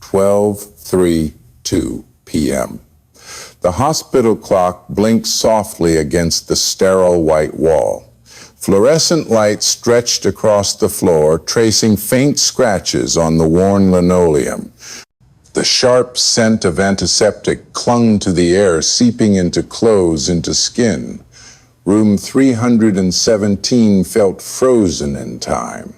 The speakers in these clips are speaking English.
12:32 p.m. The hospital clock blinked softly against the sterile white wall. Fluorescent light stretched across the floor, tracing faint scratches on the worn linoleum. The sharp scent of antiseptic clung to the air, seeping into clothes, into skin. Room 317 felt frozen in time.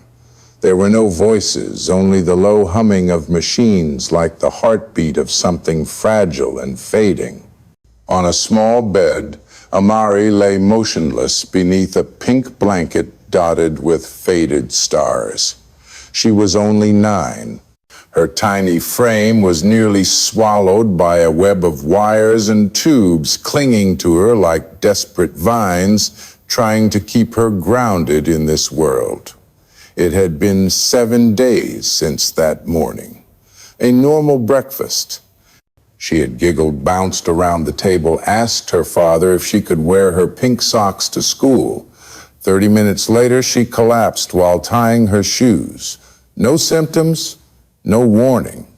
There were no voices, only the low humming of machines, like the heartbeat of something fragile and fading. On a small bed, Amari lay motionless beneath a pink blanket dotted with faded stars. She was only 9. Her tiny frame was nearly swallowed by a web of wires and tubes clinging to her like desperate vines, trying to keep her grounded in this world. It had been 7 days since that morning. A normal breakfast. She had giggled, bounced around the table, asked her father if she could wear her pink socks to school. 30 minutes later, she collapsed while tying her shoes. No symptoms, no warning,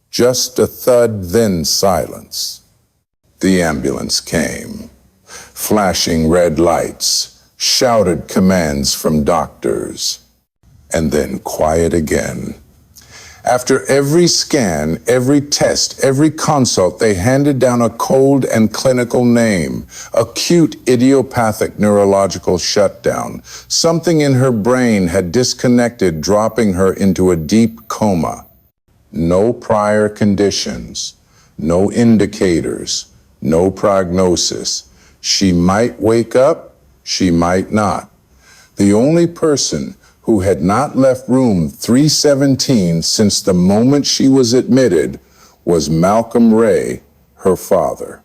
just a thud, then silence. The ambulance came. Flashing red lights, shouted commands from doctors, and then quiet again. After every scan, every test, every consult, they handed down a cold and clinical name: acute idiopathic neurological shutdown. Something in her brain had disconnected, dropping her into a deep coma. No prior conditions, no indicators, no prognosis. She might wake up, she might not. The only person who had not left room 317 since the moment she was admitted was Malcolm Ray, her father.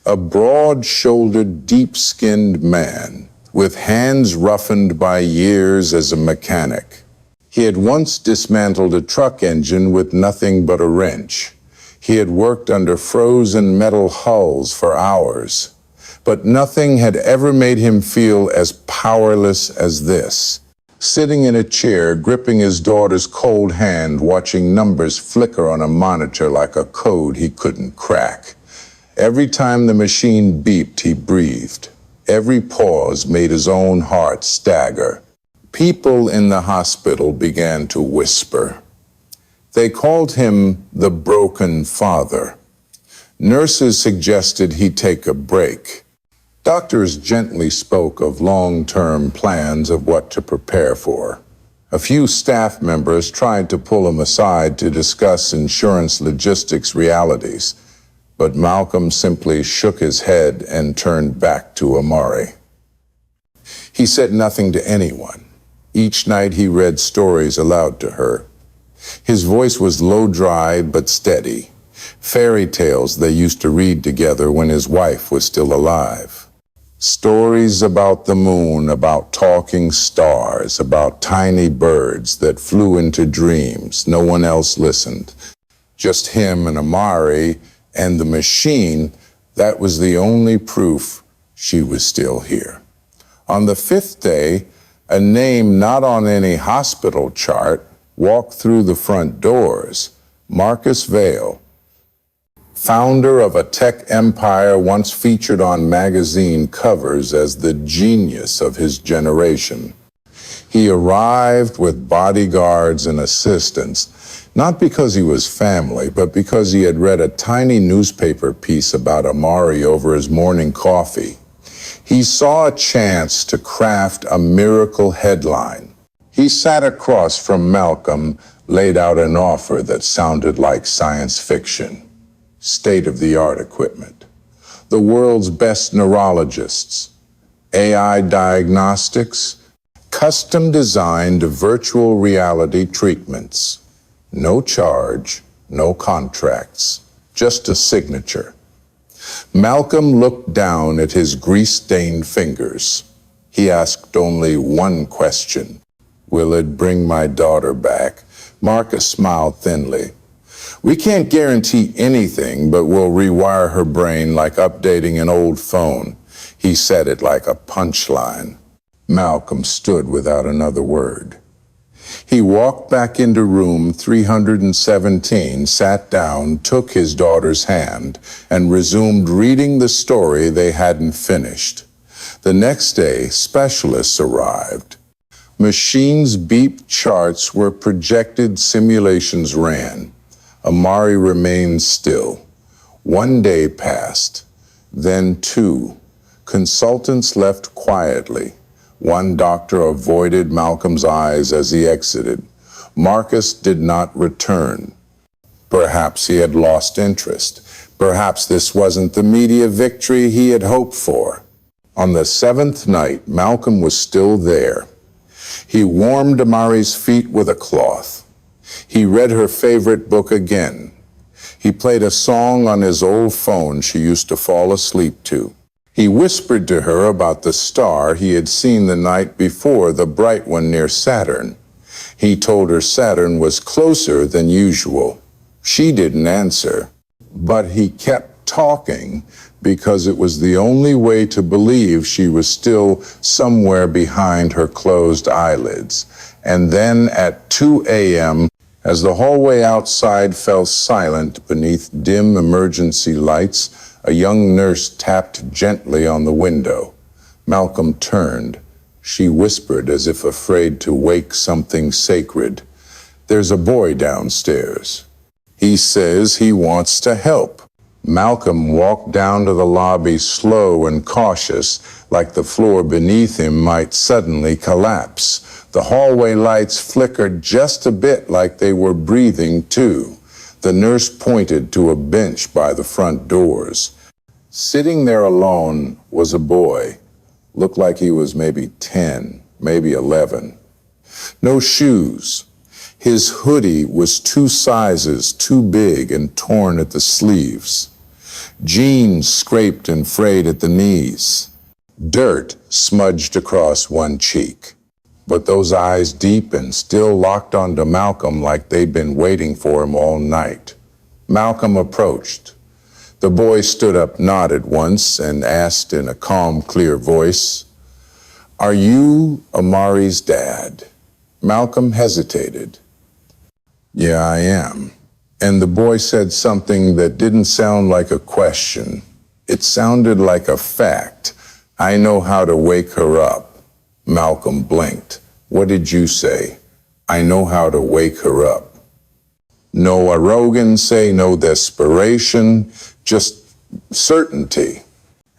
A broad-shouldered, deep-skinned man with hands roughened by years as a mechanic. He had once dismantled a truck engine with nothing but a wrench. He had worked under frozen metal hulls for hours, but nothing had ever made him feel as powerless as this. Sitting in a chair, gripping his daughter's cold hand, watching numbers flicker on a monitor like a code he couldn't crack. Every time the machine beeped, he breathed. Every pause made his own heart stagger. People in the hospital began to whisper. They called him the broken father. Nurses suggested he take a break. Doctors gently spoke of long-term plans of what to prepare for. A few staff members tried to pull him aside to discuss insurance logistics realities, but Malcolm simply shook his head and turned back to Amari. He said nothing to anyone. Each night he read stories aloud to her. His voice was low-dry but steady. Fairy tales they used to read together when his wife was still alive. Stories about the moon, about talking stars, about tiny birds that flew into dreams. No one else listened. Just him and Amari and the machine. That was the only proof she was still here. On the 5th day, a name not on any hospital chart walked through the front doors. Marcus Vail, founder of a tech empire once featured on magazine covers as the genius of his generation. He arrived with bodyguards and assistants, not because he was family, but because he had read a tiny newspaper piece about Amari over his morning coffee. He saw a chance to craft a miracle headline. He sat across from Malcolm, laid out an offer that sounded like science fiction. State-of-the-art equipment, the world's best neurologists, AI diagnostics, custom-designed virtual reality treatments. No charge, no contracts, just a signature. Malcolm looked down at his grease-stained fingers. He asked only one question. Will it bring my daughter back? Marcus smiled thinly. We can't guarantee anything, but we'll rewire her brain like updating an old phone. He said it like a punchline. Malcolm stood without another word. He walked back into room 317, sat down, took his daughter's hand, and resumed reading the story they hadn't finished. The next day, specialists arrived. Machines beeped, charts where projected simulations ran. Amari remained still. 1 day passed, then 2. Consultants left quietly. One doctor avoided Malcolm's eyes as he exited. Marcus did not return. Perhaps he had lost interest. Perhaps this wasn't the media victory he had hoped for. On the 7th night, Malcolm was still there. He warmed Amari's feet with a cloth. He read her favorite book again. He played a song on his old phone she used to fall asleep to. He whispered to her about the star he had seen the night before, the bright one near Saturn. He told her Saturn was closer than usual. She didn't answer, but he kept talking because it was the only way to believe she was still somewhere behind her closed eyelids. And then at 2 a.m., as the hallway outside fell silent beneath dim emergency lights, a young nurse tapped gently on the window. Malcolm turned. She whispered as if afraid to wake something sacred. "There's a boy downstairs. He says he wants to help." Malcolm walked down to the lobby, slow and cautious, like the floor beneath him might suddenly collapse. The hallway lights flickered just a bit, like they were breathing too. The nurse pointed to a bench by the front doors. Sitting there alone was a boy. Looked like he was maybe 10, maybe 11. No shoes. His hoodie was 2 sizes too big and torn at the sleeves. Jeans scraped and frayed at the knees. Dirt smudged across one cheek. But those eyes, deep and still locked onto Malcolm like they'd been waiting for him all night. Malcolm approached. The boy stood up, nodded once, and asked in a calm, clear voice, "Are you Amari's dad?" Malcolm hesitated. "Yeah, I am." And the boy said something that didn't sound like a question. It sounded like a fact. "I know how to wake her up." Malcolm blinked. "What did you say?" "I know how to wake her up." No arrogance, no desperation, just certainty.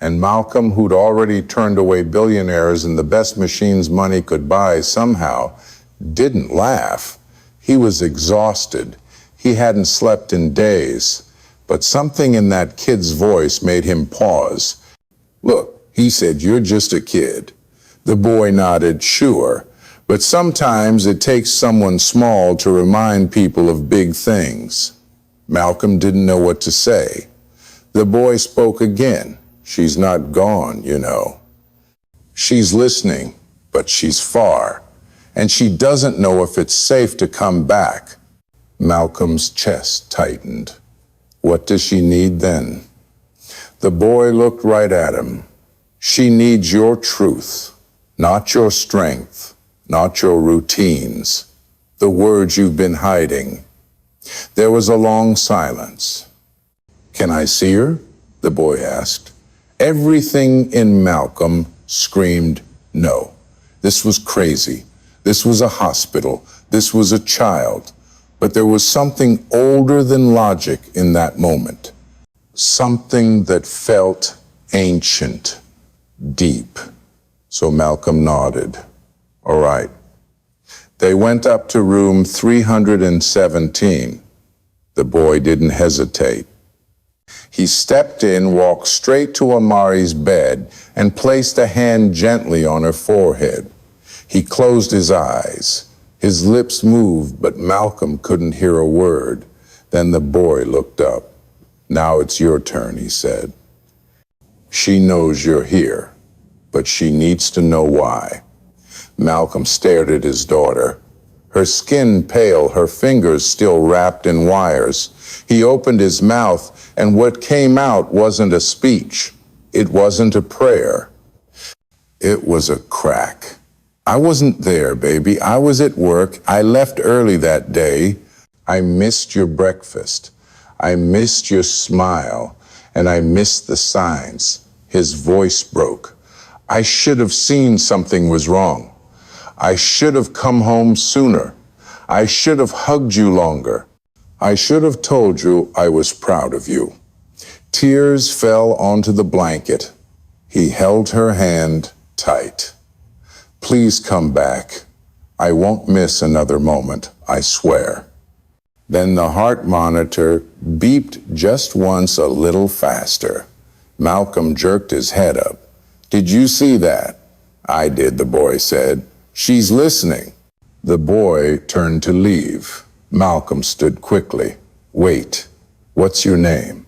And Malcolm, who'd already turned away billionaires and the best machines money could buy, somehow didn't laugh. He was exhausted. He hadn't slept in days. But something in that kid's voice made him pause. "Look," he said, "you're just a kid." The boy nodded, "Sure. But sometimes it takes someone small to remind people of big things." Malcolm didn't know what to say. The boy spoke again. "She's not gone, you know. She's listening, but she's far. And she doesn't know if it's safe to come back." Malcolm's chest tightened. What does she need then? The boy looked right at him. "She needs your truth, not your strength, not your routines, the words you've been hiding." There was a long silence. "Can I see her?" the boy asked. Everything in Malcolm screamed no. This was crazy. This was a hospital. This was a child. But there was something older than logic in that moment. Something that felt ancient, deep. So Malcolm nodded. "All right." They went up to room 317. The boy didn't hesitate. He stepped in, walked straight to Amari's bed, and placed a hand gently on her forehead. He closed his eyes. His lips moved, but Malcolm couldn't hear a word. Then the boy looked up. "Now it's your turn," he said. "She knows you're here, but she needs to know why." Malcolm stared at his daughter. Her skin pale, her fingers still wrapped in wires. He opened his mouth, and what came out wasn't a speech. It wasn't a prayer. It was a crack. I wasn't there, baby. I was at work. I left early that day. I missed your breakfast. I missed your smile. And I missed the signs. His voice broke. I should have seen something was wrong. I should have come home sooner. I should have hugged you longer. I should have told you I was proud of you. Tears fell onto the blanket. He held her hand tight. Please come back. I won't miss another moment, I swear. Then the heart monitor beeped just once a little faster. Malcolm jerked his head up. Did you see that? I did, the boy said. She's listening. The boy turned to leave. Malcolm stood quickly. Wait, what's your name?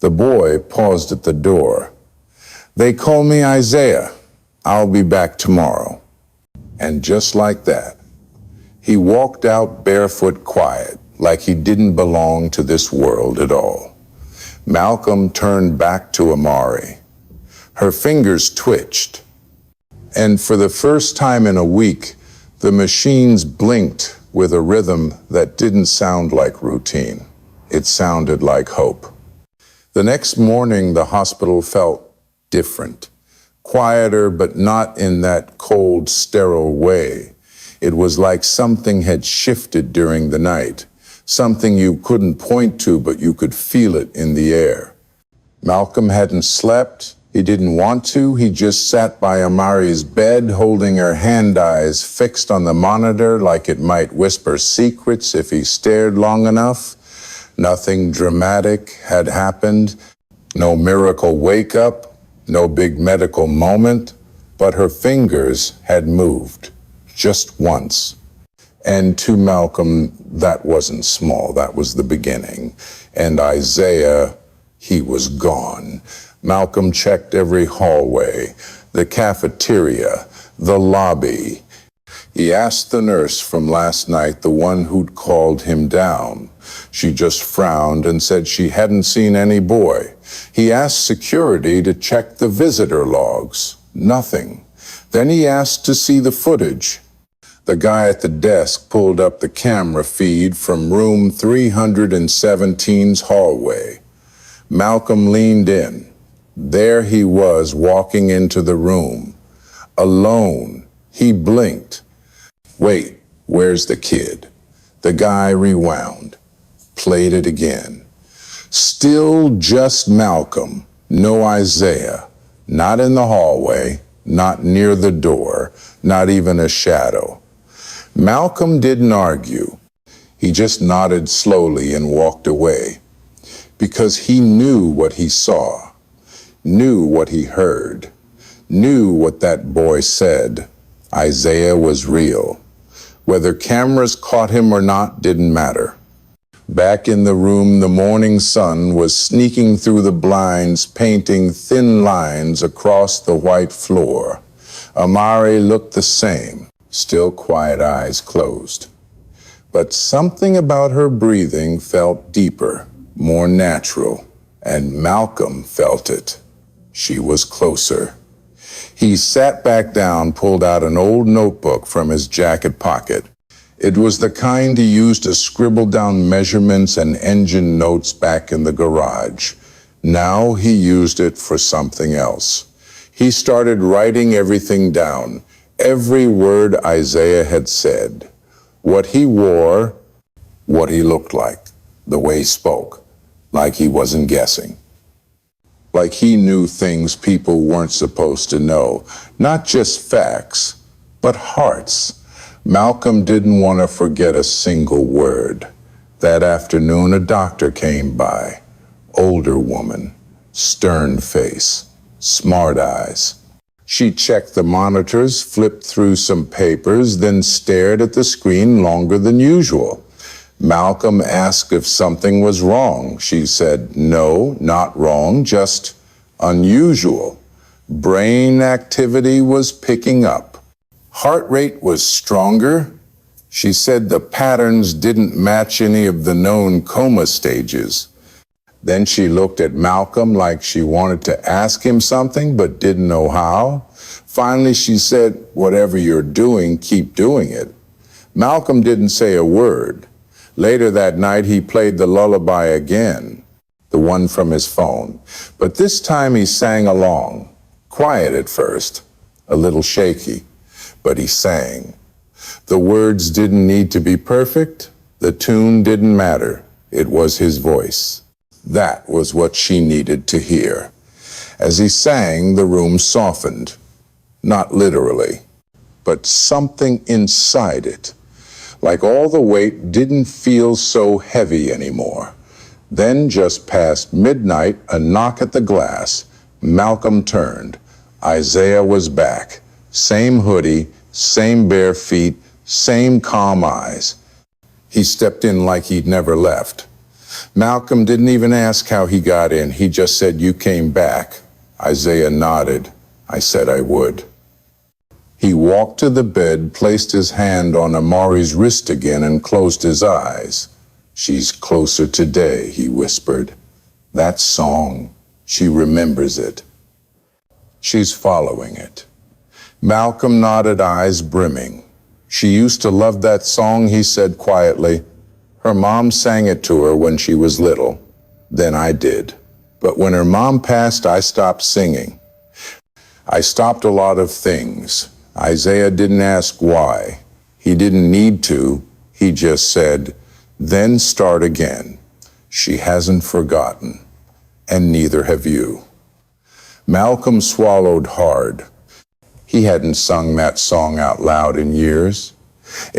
The boy paused at the door. They call me Isaiah. I'll be back tomorrow. And just like that, he walked out barefoot quiet, like he didn't belong to this world at all. Malcolm turned back to Amari. Her fingers twitched. And for the first time in a week, the machines blinked with a rhythm that didn't sound like routine. It sounded like hope. The next morning, the hospital felt different. Quieter, but not in that cold, sterile way. It was like something had shifted during the night. Something you couldn't point to, but you could feel it in the air. Malcolm hadn't slept. He didn't want to. He just sat by Amari's bed, holding her hand eyes fixed on the monitor like it might whisper secrets if he stared long enough. Nothing dramatic had happened. No miracle wake-up. No big medical moment. But her fingers had moved. Just once. And to Malcolm, that wasn't small. That was the beginning. And Isaiah, he was gone. Malcolm checked every hallway, the cafeteria, the lobby. He asked the nurse from last night, the one who'd called him down. She just frowned and said she hadn't seen any boy. He asked security to check the visitor logs. Nothing. Then he asked to see the footage. The guy at the desk pulled up the camera feed from room 317's hallway. Malcolm leaned in. There he was walking into the room. Alone. He blinked. Wait, where's the kid? The guy rewound. Played it again. Still just Malcolm. No Isaiah. Not in the hallway. Not near the door. Not even a shadow. Malcolm didn't argue. He just nodded slowly and walked away. Because he knew what he saw. Knew what he heard. Knew what that boy said. Isaiah was real. Whether cameras caught him or not didn't matter. Back in the room, the morning sun was sneaking through the blinds, painting thin lines across the white floor. Amari looked the same, still quiet, eyes closed. But something about her breathing felt deeper, more natural, and Malcolm felt it. She was closer. He sat back down, pulled out an old notebook from his jacket pocket. It was the kind he used to scribble down measurements and engine notes back in the garage. Now he used it for something else. He started writing everything down, every word Isaiah had said, what he wore, what he looked like, the way he spoke, like he wasn't guessing. Like he knew things people weren't supposed to know, not just facts, but hearts. Malcolm didn't want to forget a single word. That afternoon, a doctor came by. Older woman, stern face, smart eyes. She checked the monitors, flipped through some papers, then stared at the screen longer than usual. Malcolm asked if something was wrong. She said, no, not wrong, just unusual. Brain activity was picking up. Heart rate was stronger. She said the patterns didn't match any of the known coma stages. Then she looked at Malcolm like she wanted to ask him something but didn't know how. Finally, she said, "Whatever you're doing, keep doing it." Malcolm didn't say a word. Later that night, he played the lullaby again, the one from his phone. But this time he sang along, quiet at first, a little shaky, but he sang. The words didn't need to be perfect. The tune didn't matter. It was his voice. That was what she needed to hear. As he sang, the room softened. Not literally, but something inside it. Like all the weight didn't feel so heavy anymore. Then, just past midnight, a knock at the glass. Malcolm turned. Isaiah was back. Same hoodie, same bare feet, same calm eyes. He stepped in like he'd never left. Malcolm didn't even ask how he got in. He just said, "You came back." Isaiah nodded. I said I would. He walked to the bed, placed his hand on Amari's wrist again, and closed his eyes. "She's closer today," he whispered. "That song, she remembers it. She's following it." Malcolm nodded, eyes brimming. "She used to love that song," he said quietly. "Her mom sang it to her when she was little. Then I did. But when her mom passed, I stopped singing. I stopped a lot of things." Isaiah didn't ask why. He didn't need to. He just said, "Then start again. She hasn't forgotten, and neither have you." Malcolm swallowed hard. He hadn't sung that song out loud in years.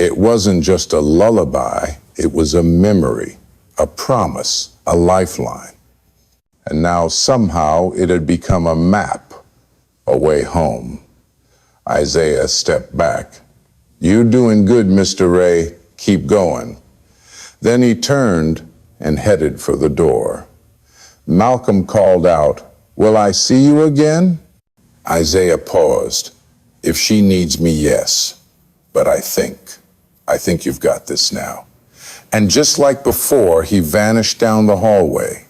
It wasn't just a lullaby. It was a memory, a promise, a lifeline. And now somehow it had become a map, a way home. Isaiah stepped back. "You doing good, Mr. Ray. Keep going." Then he turned and headed for the door. Malcolm called out, "Will I see you again?" Isaiah paused. "If she needs me, yes. But I think you've got this now." And just like before, he vanished down the hallway.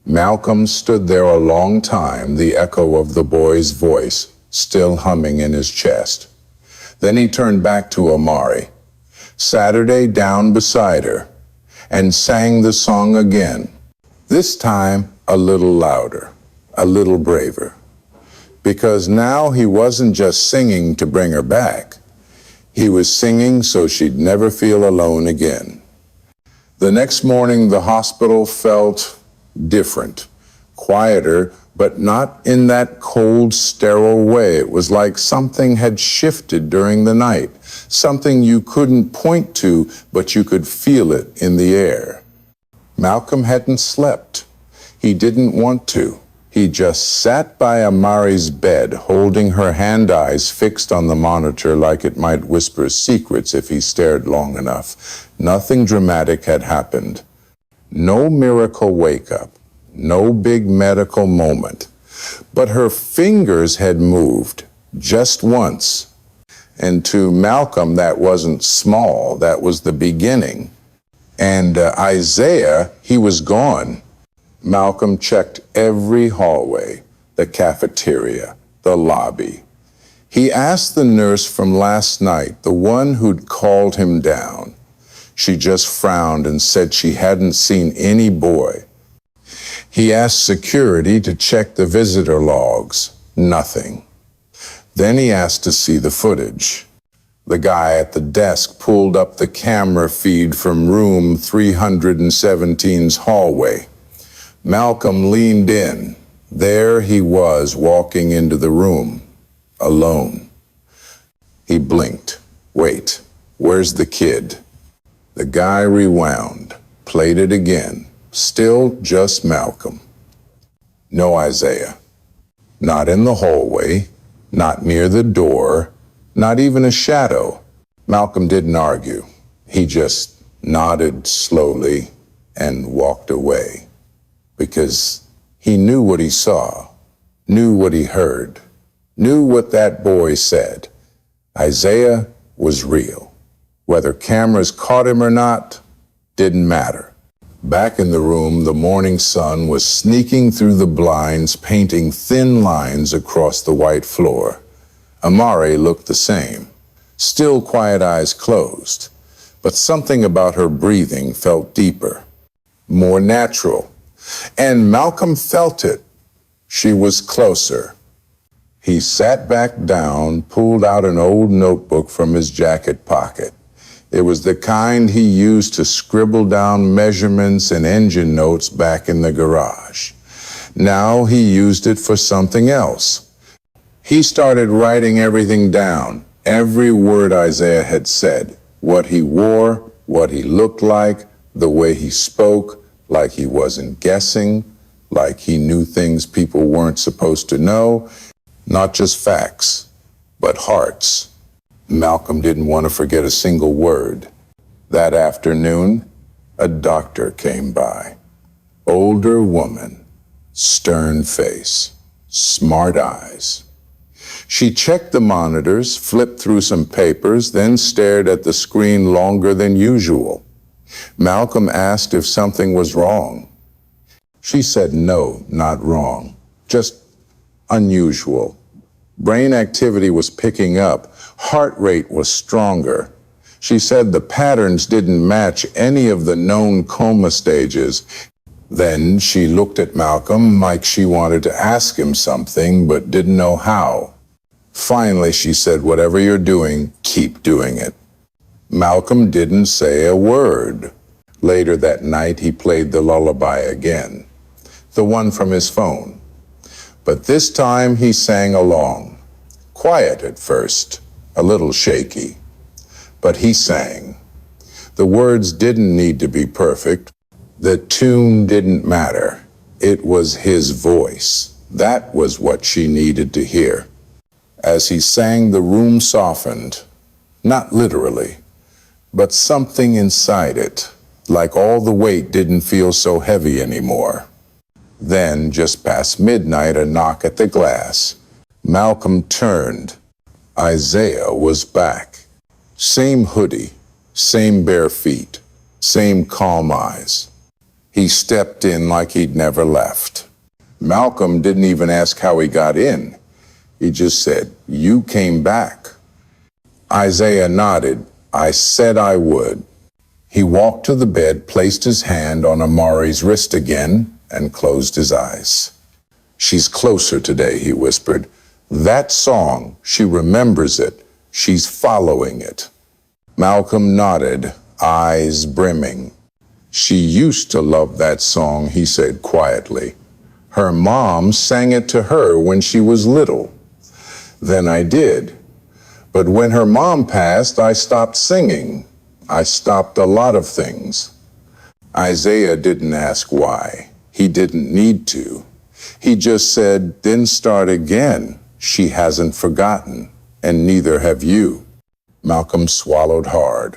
Malcolm stood there a long time, the echo of the boy's voice still humming in his chest. Then he turned back to Amari, Saturday down beside her, and sang the song again, this time a little louder, a little braver. Because now he wasn't just singing to bring her back. He was singing so she'd never feel alone again. The next morning, the hospital felt different, quieter, but not in that cold, sterile way. It was like something had shifted during the night, something you couldn't point to, but you could feel it in the air. Malcolm hadn't slept. He didn't want to. He just sat by Amari's bed, holding her hand eyes fixed on the monitor like it might whisper secrets if he stared long enough. Nothing dramatic had happened. No miracle wake-up. No big medical moment. But her fingers had moved just once. And to Malcolm, that wasn't small. That was the beginning. And Isaiah, he was gone. Malcolm checked every hallway, the cafeteria, the lobby. He asked the nurse from last night, the one who'd called him down. She just frowned and said she hadn't seen any boy. He asked security to check the visitor logs. Nothing. Then he asked to see the footage. The guy at the desk pulled up the camera feed from room 317's hallway. Malcolm leaned in. There he was, walking into the room, alone. He blinked. Wait, where's the kid? The guy rewound, played it again. Still just Malcolm. No Isaiah. Not in the hallway, not near the door, not even a shadow. Malcolm didn't argue. He just nodded slowly and walked away. Because he knew what he saw, knew what he heard, knew what that boy said. Isaiah was real. Whether cameras caught him or not, didn't matter. Back in the room, the morning sun was sneaking through the blinds, painting thin lines across the white floor. Amari looked the same, still quiet eyes closed, but something about her breathing felt deeper, more natural, and Malcolm felt it. She was closer. He sat back down, pulled out an old notebook from his jacket pocket. It was the kind he used to scribble down measurements and engine notes back in the garage. Now he used it for something else. He started writing everything down, every word Isaiah had said, what he wore, what he looked like, the way he spoke, like he wasn't guessing, like he knew things people weren't supposed to know, not just facts, but hearts. Malcolm didn't want to forget a single word. That afternoon, a doctor came by. Older woman, stern face, smart eyes. She checked the monitors, flipped through some papers, then stared at the screen longer than usual. Malcolm asked if something was wrong. She said no, not wrong, just unusual. Brain activity was picking up. Heart rate was stronger. She said the patterns didn't match any of the known coma stages. Then she looked at Malcolm like she wanted to ask him something but didn't know how. Finally, she said, "Whatever you're doing, keep doing it." Malcolm didn't say a word. Later that night, he played the lullaby again, the one from his phone. But this time he sang along. Quiet at first, a little shaky. But he sang. The words didn't need to be perfect. The tune didn't matter. It was his voice. That was what she needed to hear. As he sang, the room softened. Not literally, but something inside it, like all the weight didn't feel so heavy anymore. Then, just past midnight, a knock at the glass. Malcolm turned. Isaiah was back. Same hoodie, same bare feet, same calm eyes. He stepped in like he'd never left. Malcolm didn't even ask how he got in. He just said, "You came back." Isaiah nodded. "I said I would." He walked to the bed, placed his hand on Amari's wrist again, and closed his eyes. "She's closer today," he whispered. "That song, she remembers it. She's following it." Malcolm nodded, eyes brimming. "She used to love that song," he said quietly. "Her mom sang it to her when she was little. Then I did. But when her mom passed, I stopped singing. I stopped a lot of things." Isaiah didn't ask why. He didn't need to. He just said, "Then start again. She hasn't forgotten, and neither have you." Malcolm swallowed hard.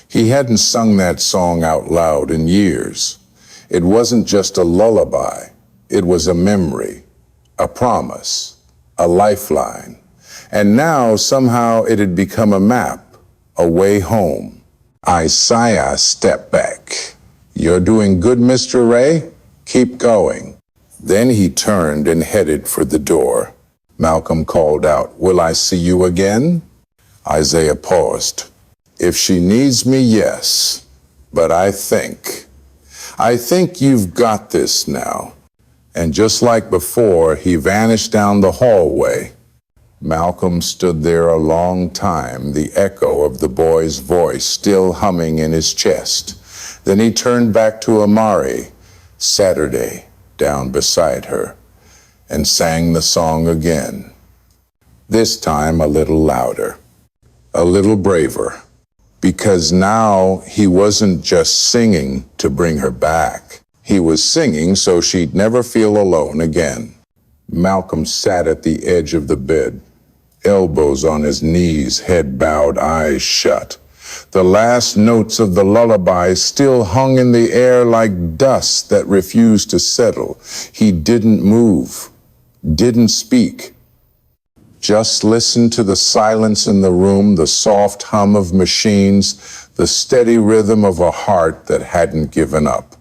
He hadn't sung that song out loud in years. It wasn't just a lullaby. It was a memory, a promise, a lifeline. And now somehow it had become a map, a way home. Isaiah stepped back. "You're doing good, Mr. Ray. Keep going." Then he turned and headed for the door. Malcolm called out, "Will I see you again?" Isaiah paused. "If she needs me, yes. But I think you've got this now." And just like before, he vanished down the hallway. Malcolm stood there a long time, the echo of the boy's voice still humming in his chest. Then he turned back to Amari, Saturday, down beside her, and sang the song again. This time a little louder, a little braver, because now he wasn't just singing to bring her back. He was singing so she'd never feel alone again. Malcolm sat at the edge of the bed, elbows on his knees, head bowed, eyes shut. The last notes of the lullaby still hung in the air like dust that refused to settle. He didn't move, didn't speak. Just listened to the silence in the room, the soft hum of machines, the steady rhythm of a heart that hadn't given up.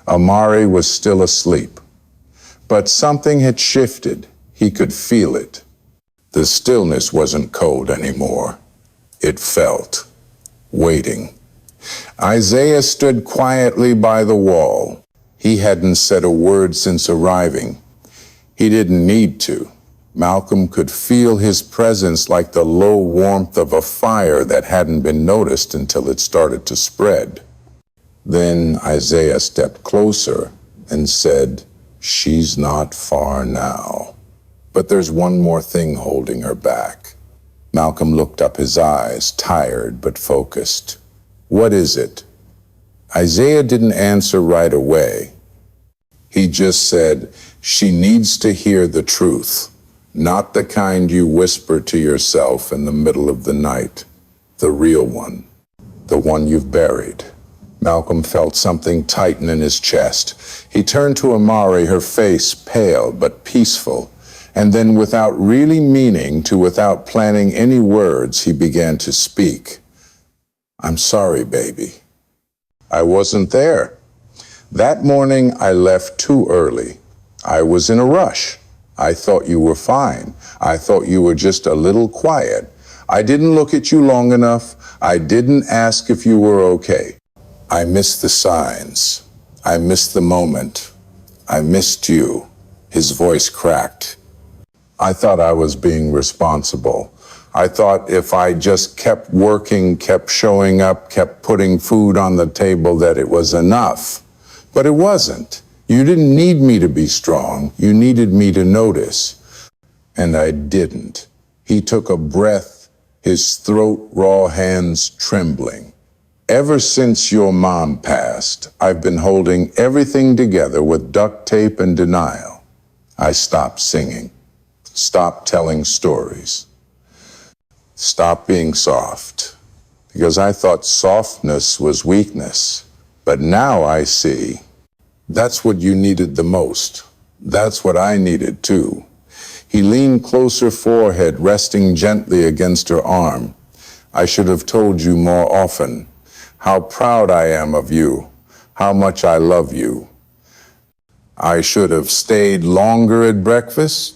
Amari was still asleep, but something had shifted. He could feel it. The stillness wasn't cold anymore. It felt, waiting. Isaiah stood quietly by the wall. He hadn't said a word since arriving. He didn't need to. Malcolm could feel his presence like the low warmth of a fire that hadn't been noticed until it started to spread. Then Isaiah stepped closer and said, "She's not far now. But there's one more thing holding her back." Malcolm looked up, his eyes tired but focused. "What is it?" Isaiah didn't answer right away. He just said, "She needs to hear the truth, not the kind you whisper to yourself in the middle of the night. The real one, the one you've buried." Malcolm felt something tighten in his chest. He turned to Amari, her face pale but peaceful, and then without really meaning to, without planning any words, he began to speak. "I'm sorry, baby. I wasn't there. That morning I left too early. I was in a rush. I thought you were fine. I thought you were just a little quiet. I didn't look at you long enough. I didn't ask if you were okay. I missed the signs. I missed the moment. I missed you." His voice cracked. "I thought I was being responsible. I thought if I just kept working, kept showing up, kept putting food on the table, that it was enough. But it wasn't. You didn't need me to be strong. You needed me to notice. And I didn't." He took a breath, his throat, raw hands trembling. "Ever since your mom passed, I've been holding everything together with duct tape and denial. I stopped singing, stopped telling stories, stopped being soft, because I thought softness was weakness. But now I see that's what you needed the most. That's what I needed too." He leaned closer, forehead resting gently against her arm. "I should have told you more often how proud I am of you, how much I love you. I should have stayed longer at breakfast.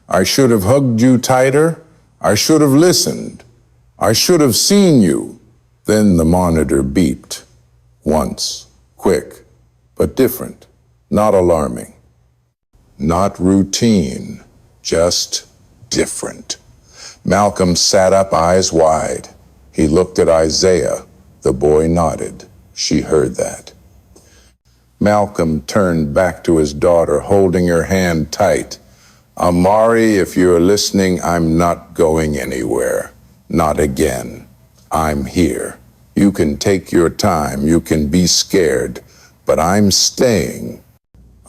I should have hugged you tighter. I should have listened. I should have seen you." Then the monitor beeped. Once, quick, but different, not alarming, not routine, just different. Malcolm sat up, eyes wide. He looked at Isaiah. The boy nodded. She heard that. Malcolm turned back to his daughter, holding her hand tight. "Amari, if you're listening, I'm not going anywhere. Not again. I'm here. You can take your time. You can be scared. But I'm staying."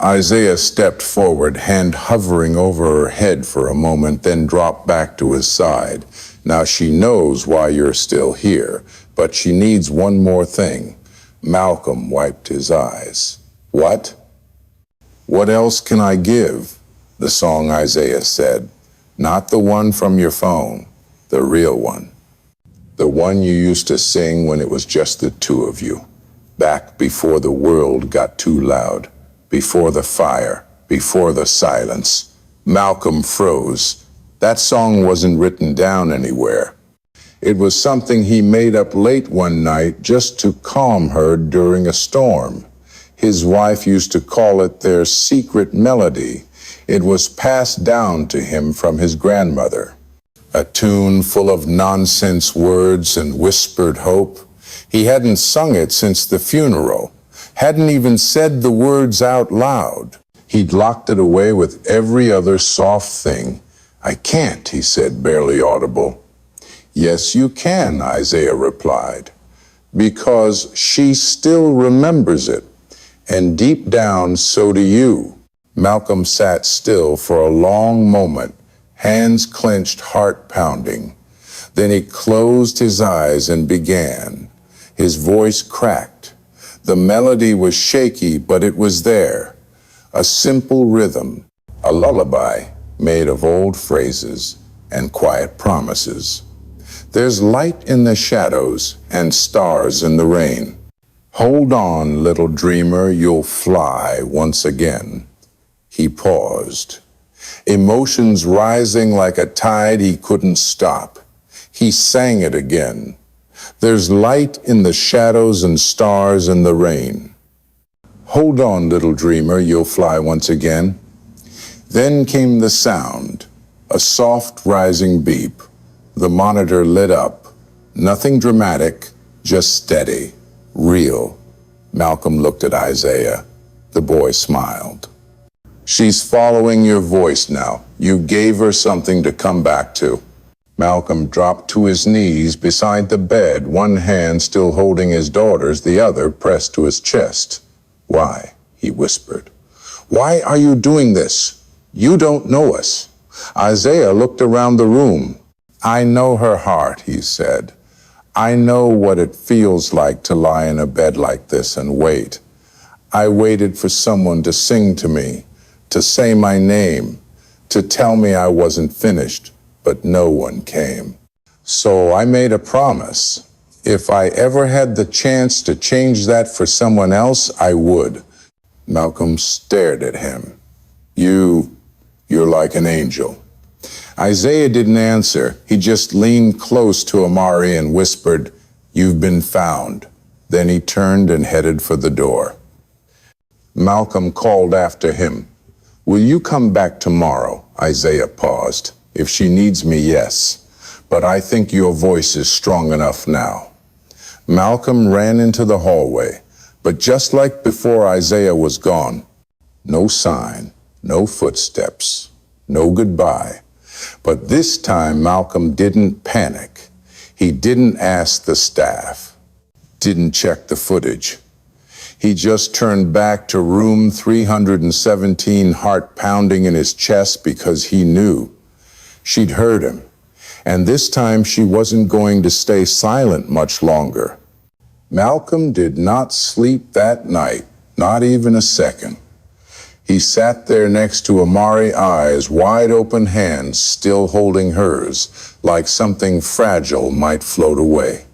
Isaiah stepped forward, hand hovering over her head for a moment, then dropped back to his side. "Now she knows why you're still here, but she needs one more thing." Malcolm wiped his eyes. "What?" "What else can I give?" The song, Isaiah said. "Not the one from your phone, the real one. The one you used to sing when it was just the two of you, back before the world got too loud, before the fire, before the silence." Malcolm froze. That song wasn't written down anywhere. It was something he made up late one night just to calm her during a storm. His wife used to call it their secret melody. It was passed down to him from his grandmother. A tune full of nonsense words and whispered hope. He hadn't sung it since the funeral, hadn't even said the words out loud. He'd locked it away with every other soft thing. "I can't," he said, barely audible. "Yes, you can," Isaiah replied, "because she still remembers it. And deep down, so do you." Malcolm sat still for a long moment, hands clenched, heart pounding. Then he closed his eyes and began. His voice cracked. The melody was shaky, but it was there. A simple rhythm, a lullaby made of old phrases and quiet promises. "There's light in the shadows and stars in the rain. Hold on, little dreamer, you'll fly once again." He paused. emotions rising like a tide he couldn't stop. He sang it again. There's light in the shadows and stars in the rain. Hold on, little dreamer, you'll fly once again. Then came the sound, a soft rising beep. The monitor lit up. Nothing dramatic, just steady, real. Malcolm looked at Isaiah. The boy smiled. She's following your voice now. You gave her something to come back to. Malcolm dropped to his knees beside the bed, one hand still holding his daughter's, the other pressed to his chest. Why? He whispered. Why are you doing this? You don't know us. Isaiah looked around the room. I know her heart, he said. I know what it feels like to lie in a bed like this and wait. I waited for someone to sing to me, to say my name, to tell me I wasn't finished, but no one came. So I made a promise. If I ever had the chance to change that for someone else, I would. Malcolm stared at him. You're like an angel. Isaiah didn't answer. He just leaned close to Amari and whispered, You've been found. Then he turned and headed for the door. Malcolm called after him. Will you come back tomorrow? Isaiah paused. If she needs me, yes. But I think your voice is strong enough now. Malcolm ran into the hallway, but just like before Isaiah was gone, no sign, no footsteps, no goodbye. But this time Malcolm didn't panic. He didn't ask the staff, didn't check the footage. He just turned back to room 317, heart pounding in his chest because he knew. She'd heard him, and this time she wasn't going to stay silent much longer. Malcolm did not sleep that night, not even a second. He sat there next to Amari, eyes wide open, hands still holding hers, like something fragile might float away.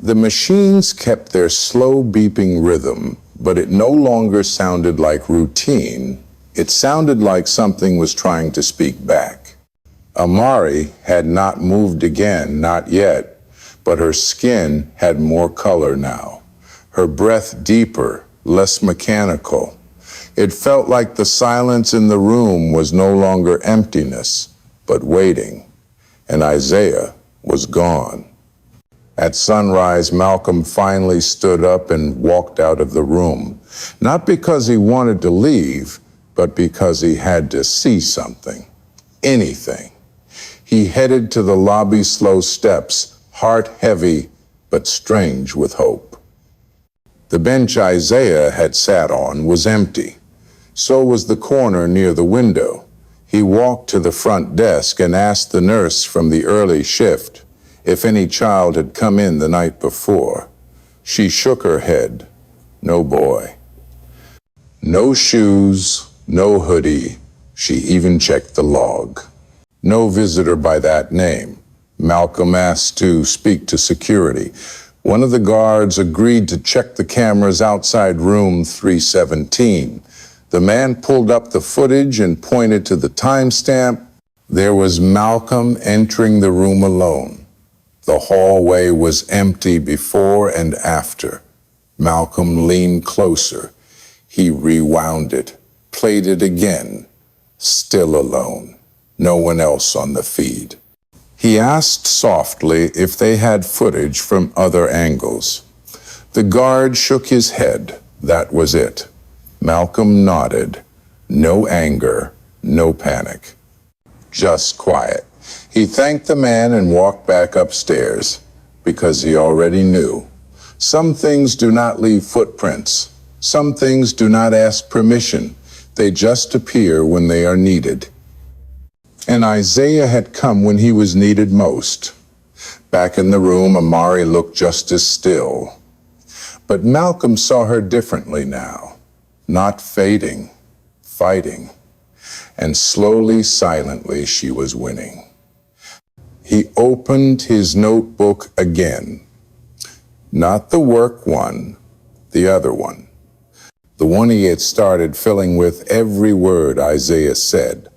The machines kept their slow beeping rhythm, but it no longer sounded like routine. It sounded like something was trying to speak back. Amari had not moved again, not yet, but her skin had more color now. Her breath deeper, less mechanical. It felt like the silence in the room was no longer emptiness, but waiting. And Isaiah was gone. At sunrise, Malcolm finally stood up and walked out of the room, not because he wanted to leave, but because he had to see something, anything. He headed to the lobby's slow steps, heart heavy, but strange with hope. The bench Isaiah had sat on was empty. So was the corner near the window. He walked to the front desk and asked the nurse from the early shift if any child had come in the night before. She shook her head. No boy. No shoes, no hoodie. She even checked the log. No visitor by that name. Malcolm asked to speak to security. One of the guards agreed to check the cameras outside room 317. The man pulled up the footage and pointed to the timestamp. There was Malcolm entering the room alone. The hallway was empty before and after. Malcolm leaned closer. He rewound it, played it again. Still alone. No one else on the feed. He asked softly if they had footage from other angles. The guard shook his head. That was it. Malcolm nodded. No anger, no panic. Just quiet. He thanked the man and walked back upstairs, because he already knew. Some things do not leave footprints. Some things do not ask permission. They just appear when they are needed. And Isaiah had come when he was needed most. Back in the room, Amari looked just as still. But Malcolm saw her differently now. Not fading, fighting. And slowly, silently, she was winning. He opened his notebook again. Not the work one, the other one. The one he had started filling with every word Isaiah said.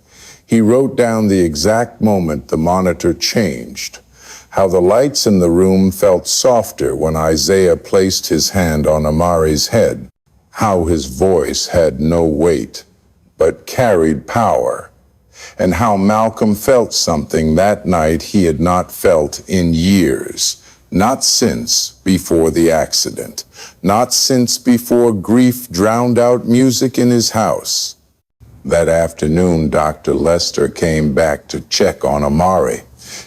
He wrote down the exact moment the monitor changed, how the lights in the room felt softer when Isaiah placed his hand on Amari's head, how his voice had no weight, but carried power, and how Malcolm felt something that night he had not felt in years, not since before the accident, not since before grief drowned out music in his house. That afternoon, Dr. Lester came back to check on Amari.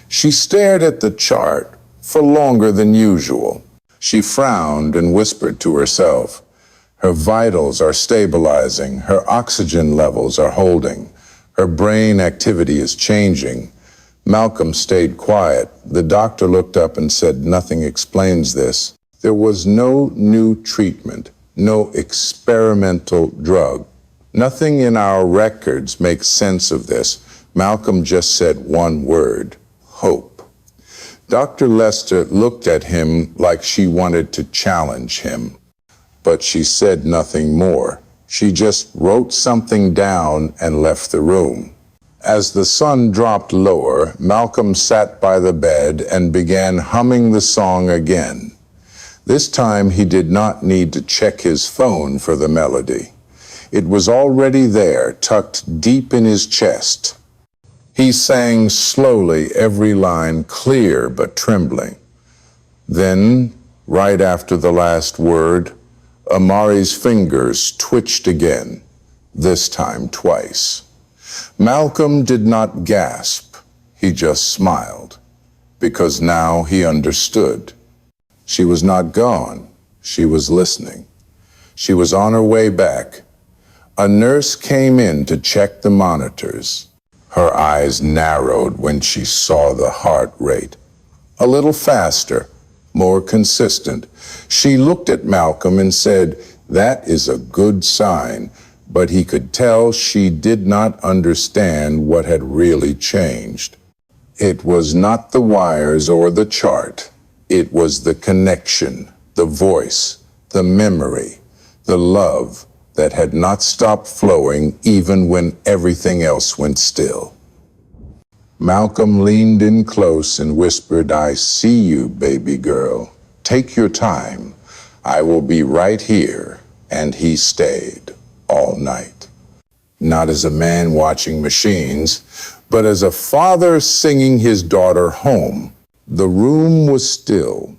She stared at the chart for longer than usual. She frowned and whispered to herself. Her vitals are stabilizing. Her oxygen levels are holding. Her brain activity is changing. Malcolm stayed quiet. The doctor looked up and said, "Nothing explains this." There was no new treatment, no experimental drug. Nothing in our records makes sense of this. Malcolm just said one word: hope. Dr. Lester looked at him like she wanted to challenge him, but she said nothing more. She just wrote something down and left the room. As the sun dropped lower, Malcolm sat by the bed and began humming the song again. This time he did not need to check his phone for the melody. It was already there, tucked deep in his chest. He sang slowly, every line clear but trembling. Then, right after the last word, Amari's fingers twitched again, this time twice. Malcolm did not gasp. He just smiled, because now he understood. She was not gone. She was listening. She was on her way back. A nurse came in to check the monitors. Her eyes narrowed when she saw the heart rate. A little faster, more consistent. She looked at Malcolm and said, "That is a good sign," but he could tell she did not understand what had really changed. It was not the wires or the chart. It was the connection, the voice, the memory, the love that had not stopped flowing even when everything else went still. Malcolm leaned in close and whispered, "I see you, baby girl. Take your time. I will be right here." And he stayed all night. Not as a man watching machines, but as a father singing his daughter home. The room was still.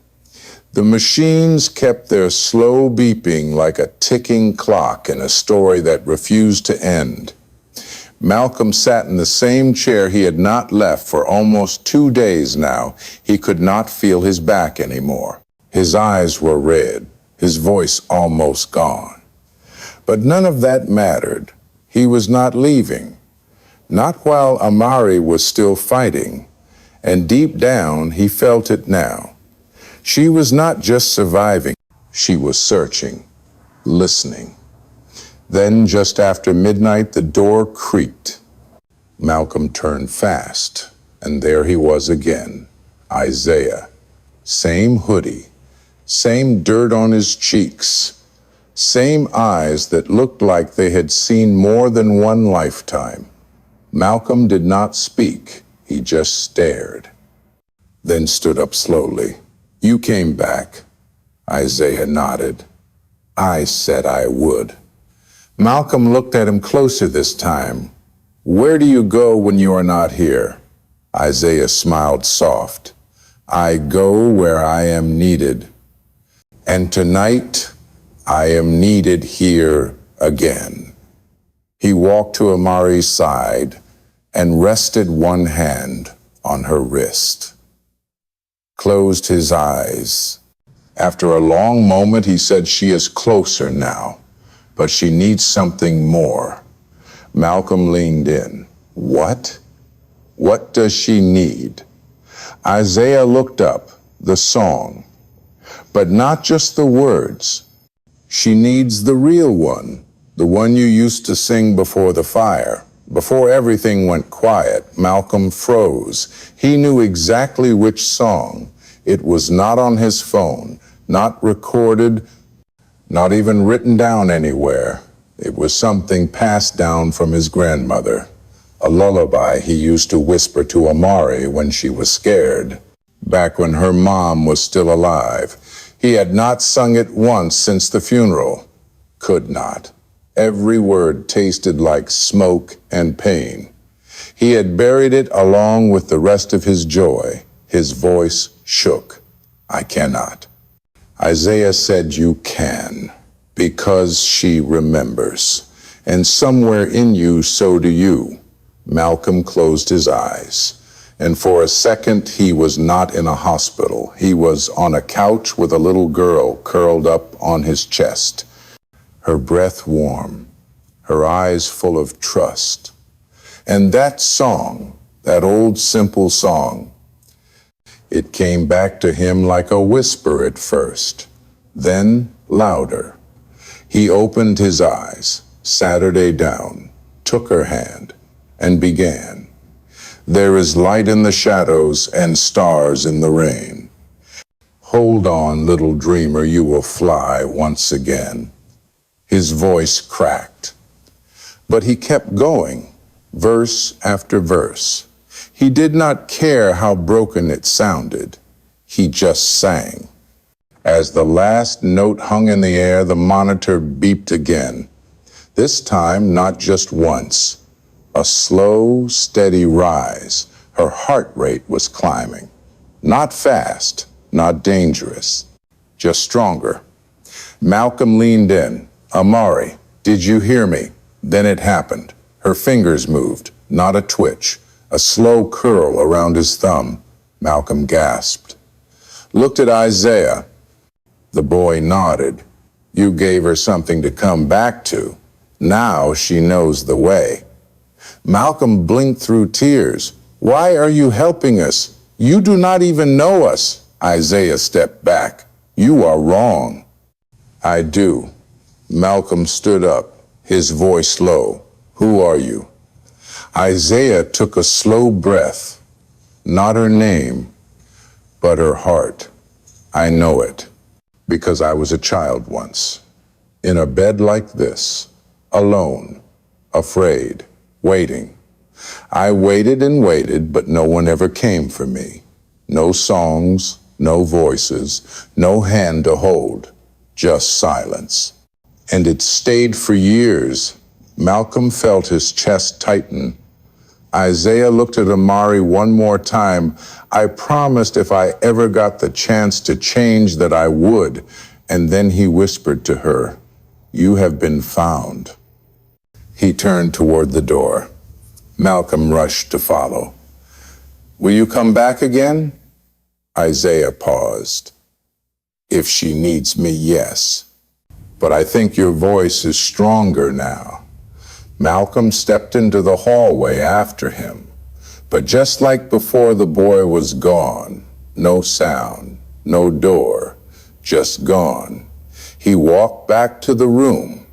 The machines kept their slow beeping like a ticking clock in a story that refused to end. Malcolm sat in the same chair he had not left for almost 2 days now. He could not feel his back anymore. His eyes were red, his voice almost gone. But none of that mattered. He was not leaving. Not while Amari was still fighting. And deep down, he felt it now. She was not just surviving, she was searching, listening. Then, just after midnight, the door creaked. Malcolm turned fast, and there he was again, Isaiah. Same hoodie, same dirt on his cheeks, same eyes that looked like they had seen more than one lifetime. Malcolm did not speak, he just stared. Then stood up slowly. "You came back." Isaiah nodded. "I said I would." Malcolm looked at him closer this time. "Where do you go when you are not here?" Isaiah smiled soft. "I go where I am needed. And tonight, I am needed here again." He walked to Amari's side and rested one hand on her wrist. Closed his eyes. After a long moment, he said, "She is closer now, but she needs something more." Malcolm leaned in. "What? What does she need?" Isaiah looked up, the song, but not just the words. She needs the real one, the one you used to sing before the fire. Before everything went quiet, Malcolm froze. He knew exactly which song. It was not on his phone, not recorded, not even written down anywhere. It was something passed down from his grandmother. a lullaby he used to whisper to Amari when she was scared, back when her mom was still alive. He had not sung it once since the funeral. Could not. Every word tasted like smoke and pain. He had buried it along with the rest of his joy. His voice shook. I cannot. Isaiah said you can, because she remembers. And somewhere in you, so do you. Malcolm closed his eyes. And for a second, he was not in a hospital. He was on a couch with a little girl curled up on his chest, her breath warm, her eyes full of trust. And that song, that old simple song, it came back to him like a whisper at first, then louder. He opened his eyes, sat her down, took her hand, and began. There is light in the shadows and stars in the rain. Hold on, little dreamer, you will fly once again. His voice cracked. But he kept going, verse after verse. He did not care how broken it sounded. He just sang. As the last note hung in the air, the monitor beeped again. This time, not just once. A slow, steady rise. Her heart rate was climbing. Not fast, not dangerous, just stronger. Malcolm leaned in. Amari, did you hear me? Then it happened. Her fingers moved, not a twitch. A slow curl around his thumb. Malcolm gasped. Looked at Isaiah. The boy nodded. You gave her something to come back to. Now she knows the way. Malcolm blinked through tears. Why are you helping us? You do not even know us. Isaiah stepped back. You are wrong. I do. Malcolm stood up, his voice low. Who are you? Isaiah took a slow breath. Not her name, but her heart. I know it, because I was a child once, in a bed like this, alone, afraid, waiting. I waited and waited, but no one ever came for me. No songs, no voices, no hand to hold, just silence. And it stayed for years. Malcolm felt his chest tighten. Isaiah looked at Amari one more time. I promised if I ever got the chance to change that I would. And then he whispered to her, you have been found. He turned toward the door. Malcolm rushed to follow. Will you come back again? Isaiah paused. If she needs me, yes. But I think your voice is stronger now. Malcolm stepped into the hallway after him. But just like before, the boy was gone. No sound, no door, just gone. He walked back to the room.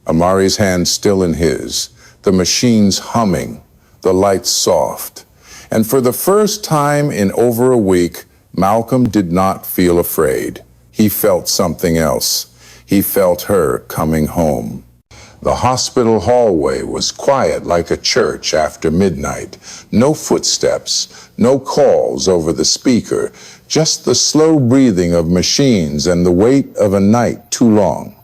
Amari's hand still in his, the machines humming, the lights soft. And for the first time in over a week, Malcolm did not feel afraid. He felt something else. He felt her coming home. The hospital hallway was quiet like a church after midnight. No footsteps, no calls over the speaker, just the slow breathing of machines and the weight of a night too long.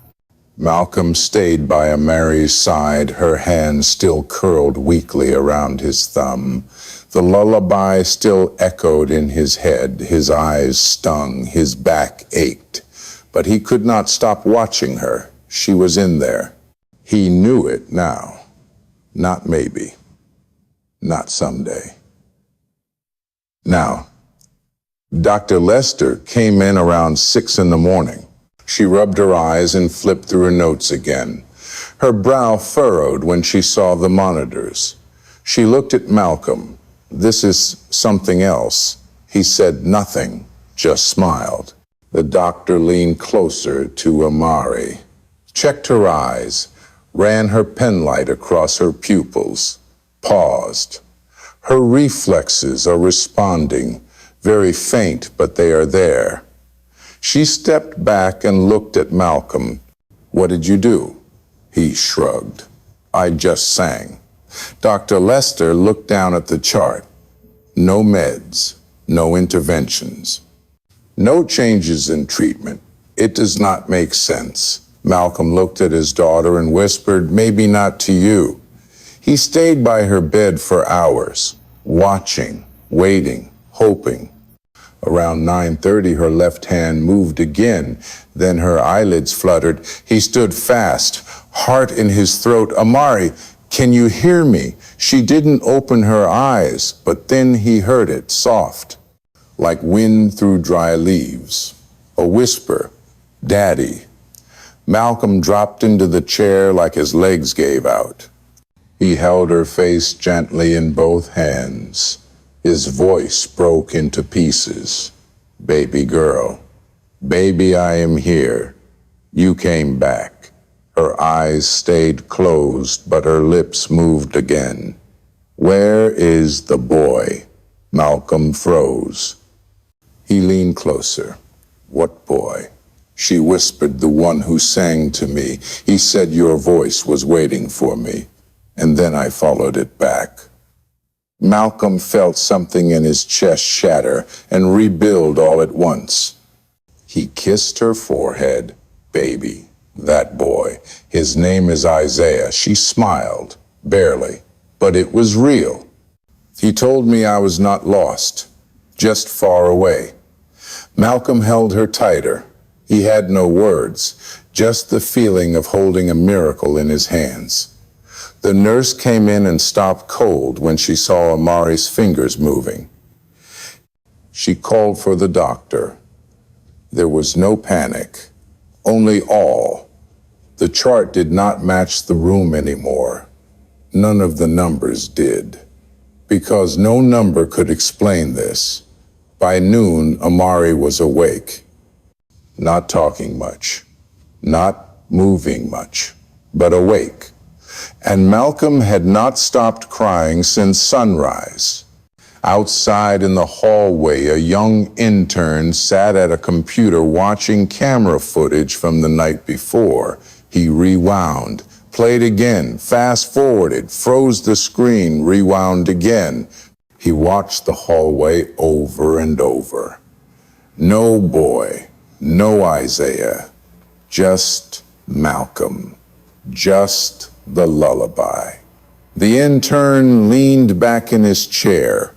Malcolm stayed by Amari's side, her hand still curled weakly around his thumb. The lullaby still echoed in his head, his eyes stung, his back ached. But he could not stop watching her. She was in there. He knew it now. Not maybe. Not someday. Now, Dr. Lester came in around 6 a.m. She rubbed her eyes and flipped through her notes again. Her brow furrowed when she saw the monitors. She looked at Malcolm. This is something else. He said nothing, just smiled. The doctor leaned closer to Amari, checked her eyes, ran her penlight across her pupils, paused. Her reflexes are responding, very faint, but they are there. She stepped back and looked at Malcolm. What did you do? He shrugged. I just sang. Dr. Lester looked down at the chart. No meds, no interventions, no changes in treatment. It does not make sense. Malcolm looked at his daughter and whispered, maybe not to you. He stayed by her bed for hours, watching, waiting, hoping. Around 9:30, her left hand moved again. Then her eyelids fluttered. He stood fast, heart in his throat. Amari, can you hear me? She didn't open her eyes, but then he heard it, soft, like wind through dry leaves. A whisper, Daddy. Malcolm dropped into the chair like his legs gave out. He held her face gently in both hands. His voice broke into pieces. Baby girl, baby, I am here. You came back. Her eyes stayed closed, but her lips moved again. Where is the boy? Malcolm froze. He leaned closer. What boy? She whispered, the one who sang to me. He said your voice was waiting for me. And then I followed it back. Malcolm felt something in his chest shatter and rebuild all at once. He kissed her forehead. Baby, that boy. His name is Isaiah. She smiled, barely, but it was real. He told me I was not lost, just far away. Malcolm held her tighter. He had no words, just the feeling of holding a miracle in his hands. The nurse came in and stopped cold when she saw Amari's fingers moving. She called for the doctor. There was no panic, only awe. The chart did not match the room anymore. None of the numbers did, because no number could explain this. By noon, Amari was awake, not talking much, not moving much, but awake. And Malcolm had not stopped crying since sunrise. Outside in the hallway, a young intern sat at a computer watching camera footage from the night before. He rewound, played again, fast-forwarded, froze the screen, rewound again. He watched the hallway over and over. No boy, no Isaiah, just Malcolm, just the lullaby. The intern leaned back in his chair,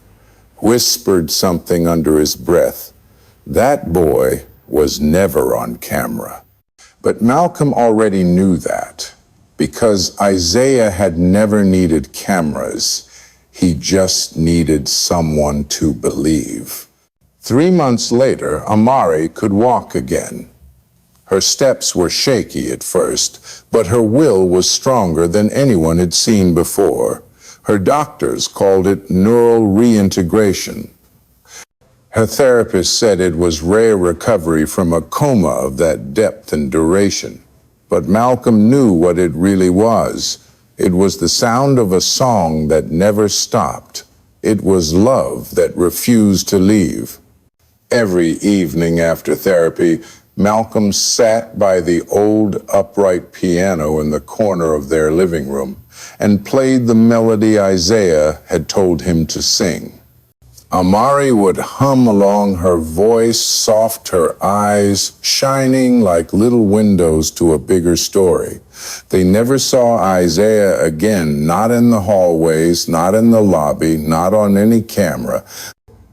whispered something under his breath. That boy was never on camera. But Malcolm already knew that, because Isaiah had never needed cameras. He just needed someone to believe. 3 months later, Amari could walk again. Her steps were shaky at first, but her will was stronger than anyone had seen before. Her doctors called it neural reintegration. Her therapist said it was rare recovery from a coma of that depth and duration. But Malcolm knew what it really was. It was the sound of a song that never stopped. It was love that refused to leave. Every evening after therapy, Malcolm sat by the old upright piano in the corner of their living room and played the melody Isaiah had told him to sing. Amari would hum along, her voice soft, her eyes shining like little windows to a bigger story. They never saw Isaiah again, not in the hallways, not in the lobby, not on any camera.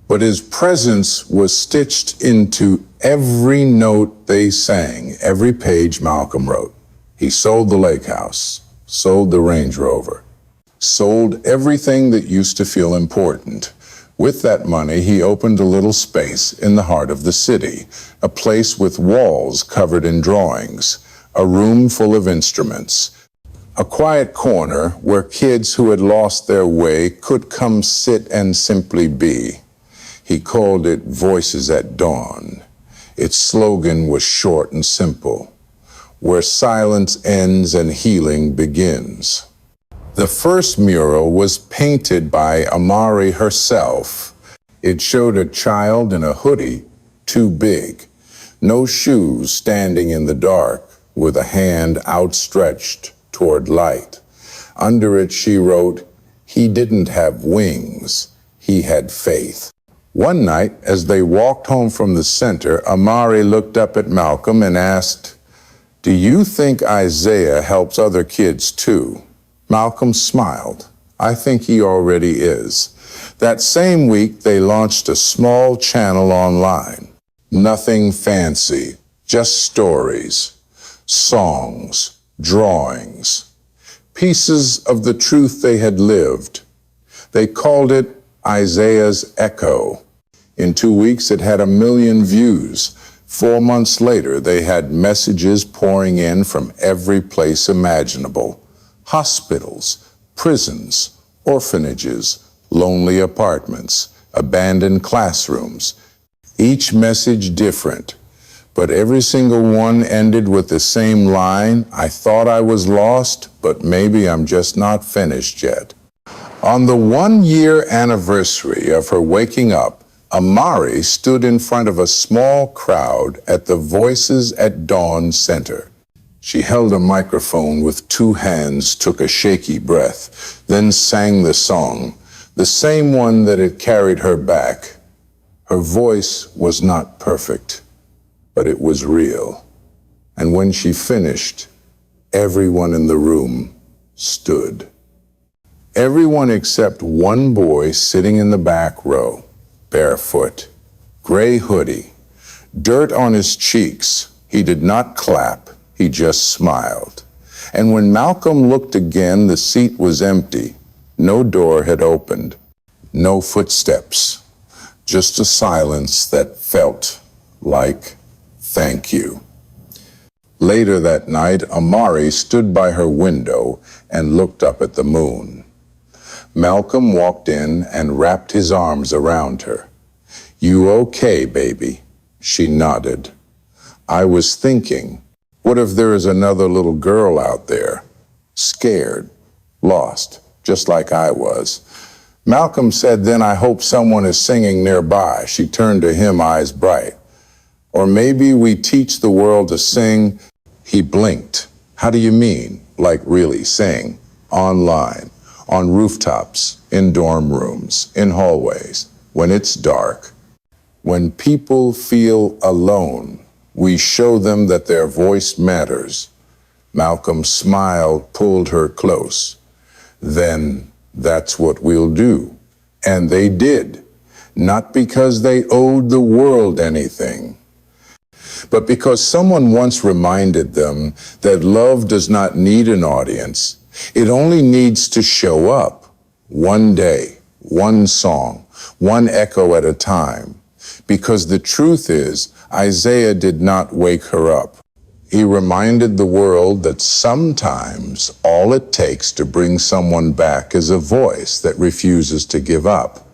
But his presence was stitched into every note they sang, every page Malcolm wrote. He sold the lake house, sold the Range Rover, sold everything that used to feel important. With that money, he opened a little space in the heart of the city, a place with walls covered in drawings, a room full of instruments, a quiet corner where kids who had lost their way could come sit and simply be. He called it Voices at Dawn. Its slogan was short and simple, where silence ends and healing begins. The first mural was painted by Amari herself. It showed a child in a hoodie, too big, no shoes, standing in the dark with a hand outstretched toward light. Under it she wrote, He didn't have wings, he had faith. One night, as they walked home from the center, Amari looked up at Malcolm and asked, "Do you think Isaiah helps other kids too?" Malcolm smiled. "I think he already is." That same week, they launched a small channel online. Nothing fancy, just stories, songs, drawings, pieces of the truth they had lived. They called it Isaiah's Echo. In 2 weeks, it had 1 million views. 4 months later, they had messages pouring in from every place imaginable. Hospitals, prisons, orphanages, lonely apartments, abandoned classrooms. Each message different, but every single one ended with the same line, "I thought I was lost, but maybe I'm just not finished yet." On the 1-year anniversary of her waking up, Amari stood in front of a small crowd at the Voices at Dawn Center. She held a microphone with 2 hands, took a shaky breath, then sang the song, the same one that had carried her back. Her voice was not perfect, but it was real. And when she finished, everyone in the room stood. Everyone except one boy sitting in the back row, barefoot, gray hoodie, dirt on his cheeks. He did not clap, he just smiled. And when Malcolm looked again, the seat was empty. No door had opened, no footsteps, just a silence that felt like thank you. Later that night, Amari stood by her window and looked up at the moon. Malcolm walked in and wrapped his arms around her. "You okay, baby?" She nodded. "I was thinking, what if there is another little girl out there, scared, lost, just like I was?" Malcolm said, "Then I hope someone is singing nearby." She turned to him, eyes bright. "Or maybe we teach the world to sing." He blinked. "How do you mean? Like really sing? Online, on rooftops, in dorm rooms, in hallways, when it's dark. When people feel alone, we show them that their voice matters." Malcolm smiled, pulled her close. "Then that's what we'll do." And they did, not because they owed the world anything, but because someone once reminded them that love does not need an audience. It only needs to show up, one day, one song, one echo at a time. Because the truth is, Isaiah did not wake her up. He reminded the world that sometimes all it takes to bring someone back is a voice that refuses to give up.